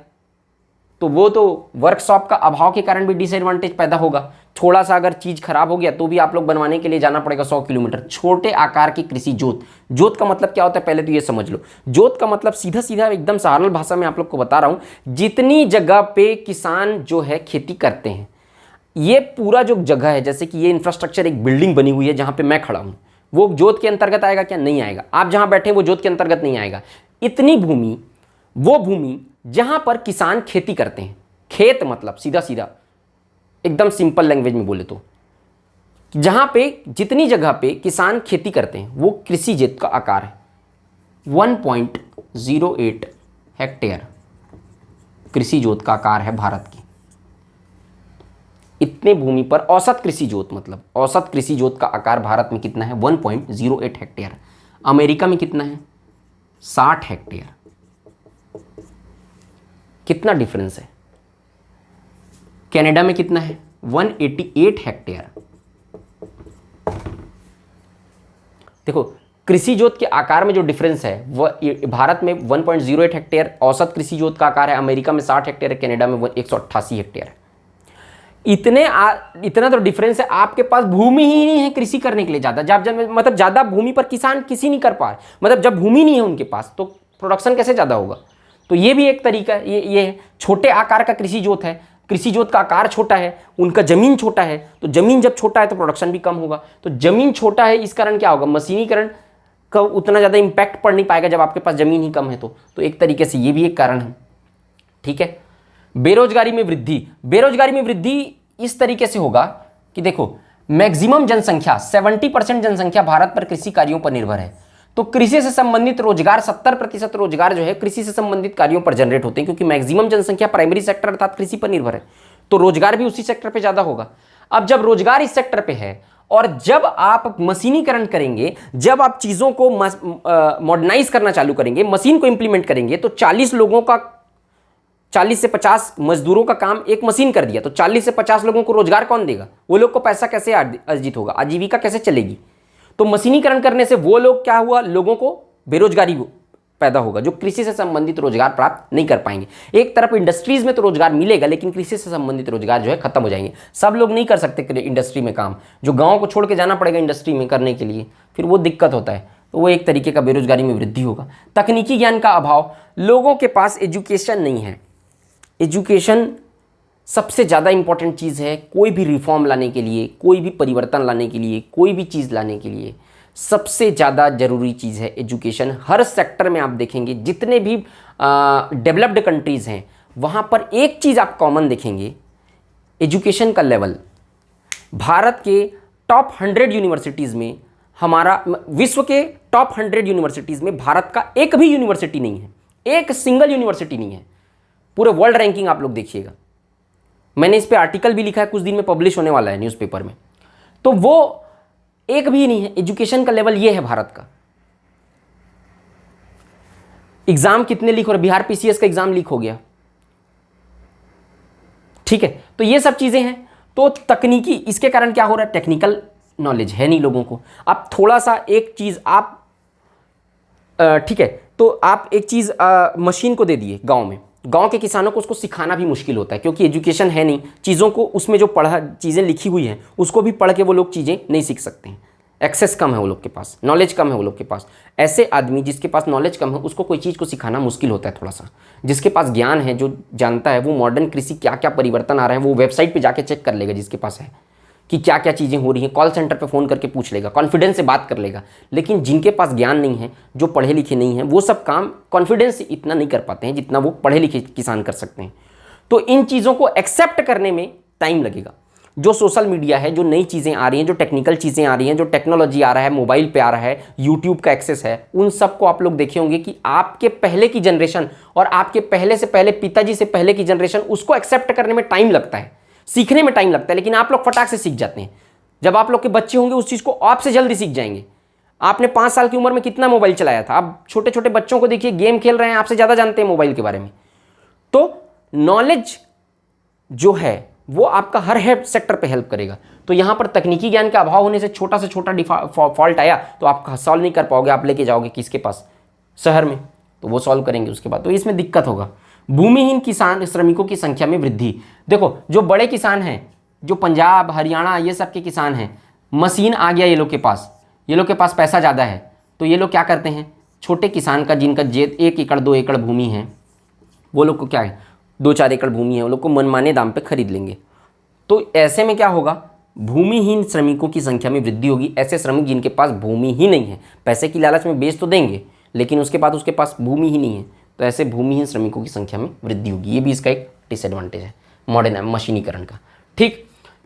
तो वो तो वर्कशॉप का अभाव के कारण भी डिसएडवांटेज पैदा होगा। थोड़ा सा अगर चीज़ खराब हो गया तो भी आप लोग बनवाने के लिए जाना पड़ेगा 100 किलोमीटर। छोटे आकार की कृषि जोत, जोत का मतलब क्या होता है पहले तो ये समझ लो। जोत का मतलब सीधा सीधा एकदम सरल भाषा में आप लोग को बता रहा हूँ, जितनी जगह पे किसान जो है खेती करते हैं, ये पूरा जो जगह है, जैसे कि ये इंफ्रास्ट्रक्चर एक बिल्डिंग बनी हुई है जहाँ पे मैं खड़ा हूँ, वो जोत के अंतर्गत आएगा क्या? नहीं आएगा। आप जहाँ बैठे वो जोत के अंतर्गत नहीं आएगा। इतनी भूमि, वो भूमि जहां पर किसान खेती करते हैं, खेत मतलब सीधा सीधा एकदम सिंपल लैंग्वेज में बोले तो जहां पे जितनी जगह पे किसान खेती करते हैं, वो कृषि जोत का आकार है 1.08 हेक्टेयर। कृषि जोत का आकार है भारत की। इतने भूमि पर औसत कृषि जोत, मतलब औसत कृषि जोत का आकार भारत में कितना है? 1.08 हेक्टेयर। अमेरिका में कितना है? 60 हेक्टेयर। कितना डिफरेंस है? कनाडा में कितना है? 188 हेक्टेयर। देखो कृषि जोत के आकार में जो डिफरेंस है, वह भारत में 1.08 हेक्टेयर औसत कृषि जोत का आकार है, अमेरिका में 60 हेक्टेयर है, कनाडा में 188 हेक्टेयर है। इतना तो डिफरेंस है। आपके पास भूमि ही नहीं है कृषि करने के लिए ज़्यादा, मतलब ज़्यादा भूमि पर किसान किसी नहीं कर पा रहे, मतलब जब भूमि नहीं है उनके पास तो प्रोडक्शन कैसे ज़्यादा होगा? तो ये भी एक तरीका, ये छोटे आकार का कृषि जोत है, कृषि जोत का आकार छोटा है, उनका जमीन छोटा है, तो जमीन जब छोटा है तो प्रोडक्शन भी कम होगा। तो जमीन छोटा है, इस कारण क्या होगा, मशीनीकरण का उतना ज़्यादा इंपैक्ट पड़ नहीं पाएगा जब आपके पास जमीन ही कम है। तो एक तरीके से ये भी एक कारण है। ठीक है। बेरोजगारी में वृद्धि, बेरोजगारी में वृद्धि इस तरीके से होगा कि देखो, मैक्सिमम जनसंख्या 70% जनसंख्या भारत पर कृषि कार्यों पर निर्भर है। तो कृषि से संबंधित रोजगार, 70% रोजगार जो है कृषि से संबंधित कार्यों पर जनरेट होते हैं, क्योंकि मैक्सिमम जनसंख्या प्राइमरी सेक्टर अर्थात कृषि पर निर्भर है, तो रोजगार भी उसी सेक्टर पे ज्यादा होगा। अब जब रोजगार इस सेक्टर पे है और जब आप मशीनीकरण करेंगे, जब आप चीजों को मॉडर्नाइज करना चालू करेंगे, मशीन को इंप्लीमेंट करेंगे, तो 40 से 50 मजदूरों का काम एक मशीन कर दिया, तो 40 से 50 लोगों को रोजगार कौन देगा? वो लोग को पैसा कैसे अर्जित होगा, आजीविका कैसे चलेगी? तो मशीनीकरण करने से वो लोग क्या हुआ, लोगों को बेरोजगारी पैदा होगा, जो कृषि से संबंधित रोजगार प्राप्त नहीं कर पाएंगे। एक तरफ इंडस्ट्रीज में तो रोजगार मिलेगा, लेकिन कृषि से संबंधित रोजगार जो है खत्म हो जाएंगे। सब लोग नहीं कर सकते इंडस्ट्री में काम, जो गाँव को छोड़ के जाना पड़ेगा इंडस्ट्री में करने के लिए, फिर वो दिक्कत होता है। तो वो एक तरीके का बेरोजगारी में वृद्धि होगा। तकनीकी ज्ञान का अभाव, लोगों के पास एजुकेशन नहीं है। एजुकेशन सबसे ज़्यादा इंपॉर्टेंट चीज़ है कोई भी रिफॉर्म लाने के लिए, कोई भी परिवर्तन लाने के लिए, कोई भी चीज़ लाने के लिए सबसे ज़्यादा ज़रूरी चीज़ है एजुकेशन। हर सेक्टर में आप देखेंगे, जितने भी डेवलप्ड कंट्रीज़ हैं वहाँ पर एक चीज़ आप कॉमन देखेंगे, एजुकेशन का लेवल। भारत के टॉप 100 यूनिवर्सिटीज़ में, हमारा विश्व के टॉप 100 यूनिवर्सिटीज़ में भारत का एक भी यूनिवर्सिटी नहीं है, एक सिंगल यूनिवर्सिटी नहीं है। पूरे वर्ल्ड रैंकिंग आप लोग देखिएगा, मैंने इस पे आर्टिकल भी लिखा है, कुछ दिन में पब्लिश होने वाला है न्यूज़पेपर में। तो वो एक भी नहीं है। एजुकेशन का लेवल ये है भारत का। एग्जाम कितने लीक हो रहे, बिहार पीसीएस का एग्जाम लीक हो गया। ठीक है, तो ये सब चीजें हैं। तो तकनीकी, इसके कारण क्या हो रहा है, टेक्निकल नॉलेज है नहीं लोगों को। अब थोड़ा सा एक चीज आप ठीक है, तो आप एक चीज मशीन को दे दिए गांव में, गांव के किसानों को उसको सिखाना भी मुश्किल होता है, क्योंकि एजुकेशन है नहीं। चीज़ों को उसमें जो पढ़ा चीज़ें लिखी हुई हैं उसको भी पढ़ के वो लोग चीज़ें नहीं सीख सकते हैं। एक्सेस कम है वो लोग के पास, नॉलेज कम है वो लोग के पास। ऐसे आदमी जिसके पास नॉलेज कम है उसको कोई चीज़ को सिखाना मुश्किल होता है थोड़ा सा। जिसके पास ज्ञान है, जो जानता है, वो मॉडर्न कृषि क्या क्या परिवर्तन आ रहे हैं वो वेबसाइट पर जाके चेक कर लेगा, जिसके पास है कि क्या क्या चीज़ें हो रही हैं, कॉल सेंटर पे फ़ोन करके पूछ लेगा, कॉन्फिडेंस से बात कर लेगा। लेकिन जिनके पास ज्ञान नहीं है, जो पढ़े लिखे नहीं हैं, वो सब काम कॉन्फिडेंस से इतना नहीं कर पाते हैं जितना वो पढ़े लिखे किसान कर सकते हैं। तो इन चीज़ों को एक्सेप्ट करने में टाइम लगेगा। जो सोशल मीडिया है, जो नई चीज़ें आ रही हैं, जो टेक्निकल चीज़ें आ रही हैं, जो टेक्नोलॉजी आ रहा है, मोबाइल पे आ रहा है, यूट्यूब का एक्सेस है, उन सबको आप लोग देखे होंगे कि आपके पहले की जनरेशन और आपके पहले से पहले पिताजी से पहले की जनरेशन, उसको एक्सेप्ट करने में टाइम लगता है, सीखने में टाइम लगता है। लेकिन आप लोग फटाक से सीख जाते हैं। जब आप लोग के बच्चे होंगे उस चीज़ को आपसे जल्दी सीख जाएंगे। आपने 5 साल की उम्र में कितना मोबाइल चलाया था? आप छोटे छोटे बच्चों को देखिए, गेम खेल रहे हैं, आपसे ज़्यादा जानते हैं मोबाइल के बारे में। तो नॉलेज जो है वो आपका हर सेक्टर पे हेल्प करेगा। तो यहाँ पर तकनीकी ज्ञान का अभाव होने से छोटा से छोटा फॉल्ट आया तो आप सॉल्व नहीं कर पाओगे, आप लेके जाओगे किसके पास, शहर में, तो वो सॉल्व करेंगे उसके बाद, तो इसमें दिक्कत होगा। भूमिहीन किसान श्रमिकों की संख्या में वृद्धि। देखो, जो बड़े किसान हैं, जो पंजाब हरियाणा ये सब के किसान हैं, मशीन आ गया ये लोग के पास, ये लोग के पास पैसा ज़्यादा है, तो ये लोग क्या करते हैं, छोटे किसान का जिनका 1 एकड़ 2 एकड़ भूमि है, वो लोग को क्या है, 2-4 एकड़ भूमि है, वो लोग को मनमाने दाम पे खरीद लेंगे। तो ऐसे में क्या होगा, भूमिहीन श्रमिकों की संख्या में वृद्धि होगी। ऐसे श्रमिक जिनके पास भूमि ही नहीं है, पैसे की लालच में बेच तो देंगे लेकिन उसके बाद उसके पास भूमि ही नहीं है, तो ऐसे भूमिहीन श्रमिकों की संख्या में वृद्धि होगी। ये भी इसका एक डिसएडवांटेज है मॉडर्न मशीनीकरण का। ठीक,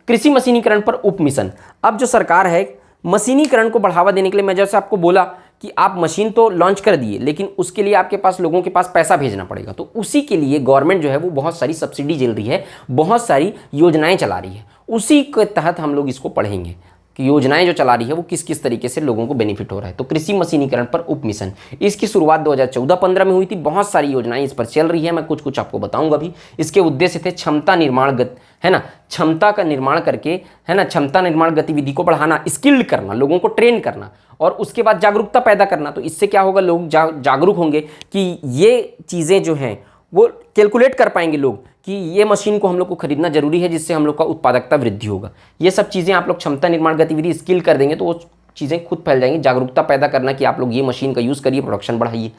कृषि मशीनीकरण पर उप मिशन। अब जो सरकार है, मशीनीकरण को बढ़ावा देने के लिए, मैं जैसे आपको बोला कि आप मशीन तो लॉन्च कर दिए, लेकिन उसके लिए आपके पास लोगों के पास पैसा भेजना पड़ेगा। तो उसी के लिए गवर्नमेंट जो है वो बहुत सारी सब्सिडी झेल रही है, बहुत सारी योजनाएं चला रही है। उसी के तहत हम लोग इसको पढ़ेंगे कि योजनाएं जो चला रही है वो किस किस तरीके से लोगों को बेनिफिट हो रहा है। तो कृषि मशीनीकरण पर उप मिशन, इसकी शुरुआत 2014-15 में हुई थी। बहुत सारी योजनाएं इस पर चल रही है, मैं कुछ कुछ आपको बताऊंगा भी। इसके उद्देश्य थे क्षमता निर्माण, है ना, क्षमता का निर्माण करके, है ना, क्षमता निर्माण गतिविधि को बढ़ाना, स्किल्ड करना, लोगों को ट्रेन करना और उसके बाद जागरूकता पैदा करना। तो इससे क्या होगा, लोग जागरूक होंगे कि ये चीज़ें जो हैं वो कैलकुलेट कर पाएंगे लोग कि ये मशीन को हम लोग को खरीदना जरूरी है, जिससे हम लोग का उत्पादकता वृद्धि होगा। ये सब चीज़ें आप लोग क्षमता निर्माण गतिविधि स्किल कर देंगे तो वो चीज़ें खुद फैल जाएंगी। जागरूकता पैदा करना कि आप लोग ये मशीन का यूज़ करिए, प्रोडक्शन बढ़ाइए।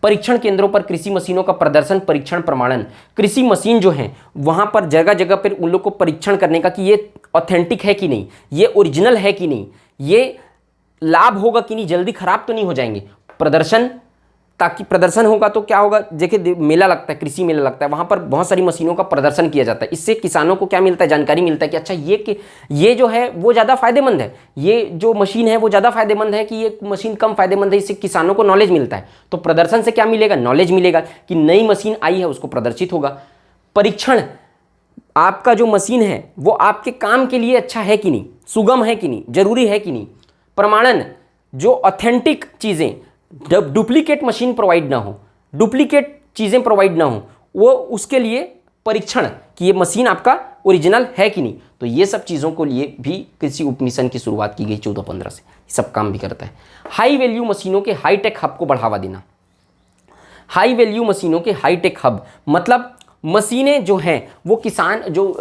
परीक्षण केंद्रों पर कृषि मशीनों का प्रदर्शन, परीक्षण, प्रमाणन। कृषि मशीन जो है वहाँ पर जगह जगह पर उन लोग को परीक्षण करने का कि ये ऑथेंटिक है कि नहीं, ये ओरिजिनल है कि नहीं, ये लाभ होगा कि नहीं, जल्दी खराब तो नहीं हो जाएंगे। प्रदर्शन, ताकि प्रदर्शन होगा तो क्या होगा, देखिए मेला लगता है, कृषि मेला लगता है, वहाँ पर बहुत सारी मशीनों का प्रदर्शन किया जाता है। इससे किसानों को क्या मिलता है, जानकारी मिलता है कि अच्छा ये जो है वो ज़्यादा फायदेमंद है, ये जो मशीन है वो ज़्यादा फायदेमंद है कि ये मशीन कम फायदेमंद है। इससे किसानों को नॉलेज मिलता है। तो प्रदर्शन से क्या मिलेगा, नॉलेज मिलेगा कि नई मशीन आई है, उसको प्रदर्शित होगा। परीक्षण, आपका जो मशीन है वो आपके काम के लिए अच्छा है कि नहीं, सुगम है कि नहीं, जरूरी है कि नहीं। प्रमाणन, जो ऑथेंटिक चीज़ें, डुप्लीकेट मशीन प्रोवाइड ना हो, डुप्लीकेट चीज़ें प्रोवाइड ना हो, वो उसके लिए परीक्षण कि ये मशीन आपका ओरिजिनल है कि नहीं। तो ये सब चीज़ों को लिए भी कृषि उपमिशन की शुरुआत की गई 14-15 से। ये सब काम भी करता है। हाई वैल्यू मशीनों के हाईटेक हब को बढ़ावा देना। हाई वैल्यू मशीनों के हाईटेक हब मतलब मशीनें जो हैं वो किसान जो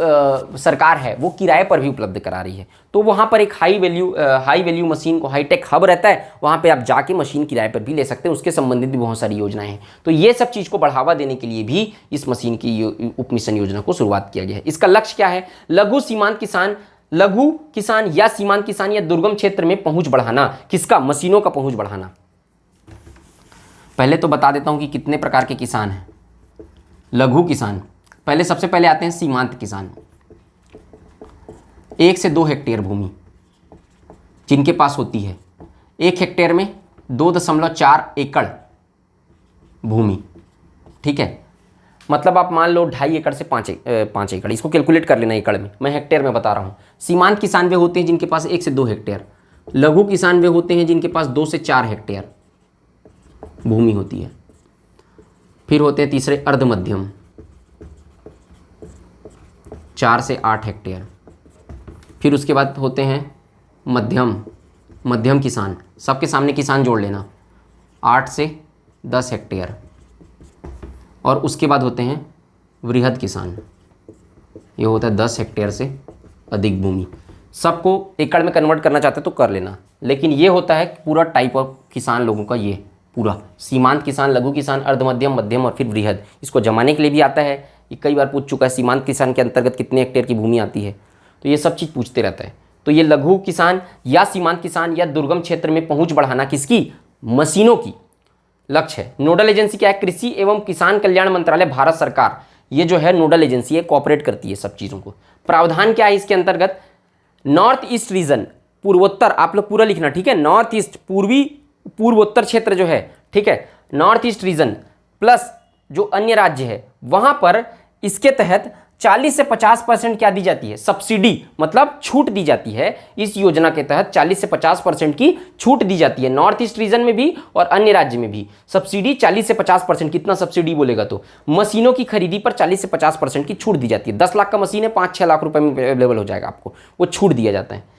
सरकार है वो किराए पर भी उपलब्ध करा रही है। तो वहाँ पर एक हाई वैल्यू मशीन को हाईटेक हब रहता है, वहाँ पे आप जाके मशीन किराए पर भी ले सकते हैं। उसके संबंधित भी बहुत सारी योजनाएं हैं। तो ये सब चीज़ को बढ़ावा देने के लिए भी इस मशीन की उपमिशन योजना को शुरुआत किया गया है। इसका लक्ष्य क्या है, लघु किसान या सीमांत किसान या दुर्गम क्षेत्र में पहुँच बढ़ाना। किसका, मशीनों का पहुँच बढ़ाना। पहले तो बता देता हूँ कि कितने प्रकार के किसान हैं। लघु किसान, पहले सबसे पहले आते हैं सीमांत किसान। 1 से 2 हेक्टेयर भूमि जिनके पास होती है, 1 हेक्टेयर में 2.4 एकड़ भूमि, ठीक है। मतलब आप मान लो 2.5 एकड़ से 5 एकड़, इसको कैलकुलेट कर लेना एकड़ में, मैं हेक्टेयर में बता रहा हूँ। सीमांत किसान वे होते हैं जिनके पास 1 से 2 हेक्टेयर। लघु किसान वे होते हैं जिनके पास 2 से 4 हेक्टेयर भूमि होती है। फिर होते हैं तीसरे अर्ध मध्यम, 4 से 8 हेक्टेयर। फिर उसके बाद होते हैं मध्यम किसान, सबके सामने किसान जोड़ लेना, 8 से 10 हेक्टेयर। और उसके बाद होते हैं वृहद किसान, ये होता है 10 हेक्टेयर से अधिक भूमि। सबको एकड़ में कन्वर्ट करना चाहते तो कर लेना, लेकिन ये होता है पूरा टाइप ऑफ किसान लोगों का, ये पूरा सीमांत किसान, लघु किसान, अर्ध मध्यम, मध्यम और फिर वृहद। इसको जमाने के लिए भी आता है, ये कई बार पूछ चुका है, सीमांत किसान के अंतर्गत कितने हेक्टेयर की भूमि आती है, तो ये सब चीज़ पूछते रहता है। तो ये लघु किसान या सीमांत किसान या दुर्गम क्षेत्र में पहुंच बढ़ाना किसकी, मशीनों की लक्ष्य है। नोडल एजेंसी क्या है, कृषि एवं किसान कल्याण मंत्रालय, भारत सरकार, ये जो है नोडल एजेंसी है, कोऑपरेट करती है सब चीज़ों को। प्रावधान क्या है इसके अंतर्गत, नॉर्थ ईस्ट रीजन, पूर्वोत्तर, आप लोग पूरा लिखना, ठीक है। नॉर्थ ईस्ट, पूर्वोत्तर क्षेत्र जो है, ठीक है, नॉर्थ ईस्ट रीजन प्लस जो अन्य राज्य है वहां पर इसके तहत 40 से 50% क्या दी जाती है, सब्सिडी, मतलब छूट दी जाती है। इस योजना के तहत 40 से 50% की छूट दी जाती है, नॉर्थ ईस्ट रीजन में भी और अन्य राज्य में भी। सब्सिडी 40 से 50%, कितना सब्सिडी बोलेगा तो, मशीनों की खरीदी पर 40 से 50% की छूट दी जाती है। 10 लाख का मशीन है, 5-6 लाख रुपए में अवेलेबल हो जाएगा आपको, वो छूट दिया जाता है।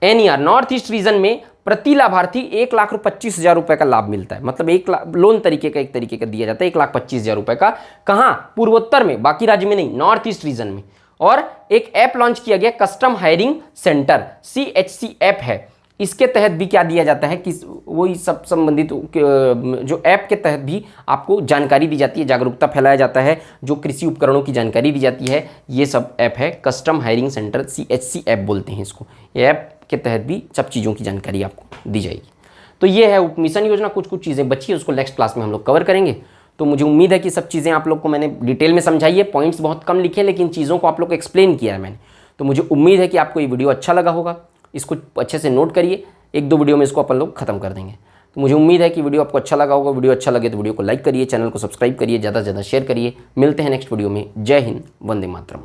NER, नॉर्थ ईस्ट रीजन में प्रति लाभार्थी 1,25,000 रुपए का लाभ मिलता है। मतलब 1 लाख लोन तरीके का, एक तरीके का दिया जाता है, 1,25,000 रुपए का। कहाँ, पूर्वोत्तर में, बाकी राज्य में नहीं, नॉर्थ ईस्ट रीजन में। और एक ऐप लॉन्च किया गया, custom hiring centre, CHC app है। इसके तहत भी क्या दिया जाता है कि वही सब संबंधित जो ऐप के तहत भी आपको जानकारी दी जाती है, जागरूकता फैलाया जाता है, जो कृषि उपकरणों की जानकारी दी जाती है। ये सब ऐप है, custom hiring centre, CHC app बोलते हैं इसको। ये ऐप के तहत भी सब चीज़ों की जानकारी आपको दी जाएगी। तो ये है उपमिशन योजना। कुछ चीज़ें बची है, उसको नेक्स्ट क्लास में हम लोग कवर करेंगे। तो मुझे उम्मीद है कि सब चीज़ें आप लोग को मैंने डिटेल में समझाई है। पॉइंट्स बहुत कम लिखे, लेकिन चीज़ों को आप लोग को एक्सप्लेन किया है मैंने। तो मुझे उम्मीद है कि आपको ये वीडियो अच्छा लगा होगा। इसको अच्छे से नोट करिए, 1-2 वीडियो में इसको अपन लोग खत्म कर देंगे। तो मुझे उम्मीद है कि वीडियो आपको अच्छा लगा होगा। वीडियो अच्छा लगे तो वीडियो को लाइक करिए, चैनल को सब्सक्राइब करिए, ज़्यादा से ज़्यादा शेयर करिए। मिलते हैं नेक्स्ट वीडियो में। जय हिंद, वंदे मातरम।